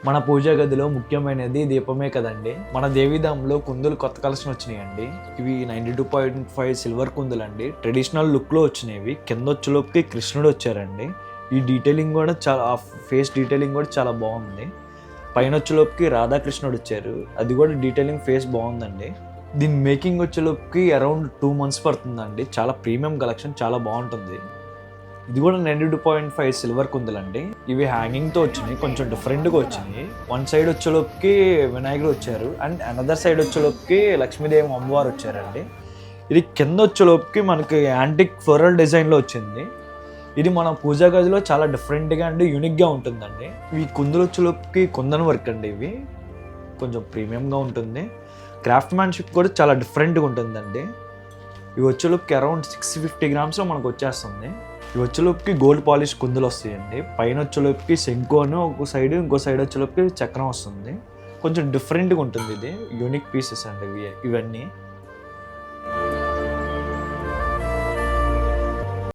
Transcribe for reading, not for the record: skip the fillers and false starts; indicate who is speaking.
Speaker 1: మన పూజా గదిలో ముఖ్యమైనది దీపమే కదండి. మన దేవీధాంలో కుందులు కొత్త కలెక్షన్ వచ్చినాయండి. ఇవి 92.5 సిల్వర్ కుందులండి. ట్రెడిషనల్ లుక్లో వచ్చినవి. కింద వచ్చేలోపుకి కృష్ణుడు వచ్చారండి. ఈ డీటెయిలింగ్ కూడా చాలా, ఫేస్ డీటెయిలింగ్ కూడా చాలా బాగుంది. పైన వచ్చేలోపుకి రాధాకృష్ణుడు వచ్చారు. అది కూడా డీటెయిలింగ్ ఫేస్ బాగుందండి. దీని మేకింగ్ వచ్చేలోపుకి అరౌండ్ 2 months పడుతుందండి. చాలా ప్రీమియం కలెక్షన్, చాలా బాగుంటుంది. ఇది కూడా 92.5 సిల్వర్ కుందులండి. ఇవి హ్యాంగింగ్తో వచ్చినాయి, కొంచెం డిఫరెంట్గా వచ్చినాయి. వన్ సైడ్ వచ్చేలోపుకి వినాయకుడు వచ్చారు అండ్ అనదర్ సైడ్ వచ్చేలోపుకి లక్ష్మీదేవి అమ్మవారు వచ్చారండి. ఇది కింద వచ్చేలోపుకి మనకి యాంటిక్ ఫ్లోరల్ డిజైన్లో వచ్చింది. ఇది మన పూజా గదిలో చాలా డిఫరెంట్గా అండ్ యూనిక్గా ఉంటుందండి. ఈ కుందులు వచ్చేలోపుకి కుందన్ వర్క్ అండి. ఇవి కొంచెం ప్రీమియంగా ఉంటుంది. క్రాఫ్ట్ మ్యాన్షిప్ కూడా చాలా డిఫరెంట్గా ఉంటుందండి. ఇవి వచ్చేలోపుకి అరౌండ్ 650 grams మనకు వచ్చేస్తుంది. ఇవి వచ్చేలోపుకి గోల్డ్ పాలిష్ కుందులు వస్తాయండి. పైన వచ్చేలోపుకి శంకు అని ఒక సైడ్, ఇంకో సైడ్ వచ్చేలోపుకి చక్రం వస్తుంది. కొంచెం డిఫరెంట్గా ఉంటుంది. ఇది యూనిక్ పీసెస్ అండి ఇవన్నీ.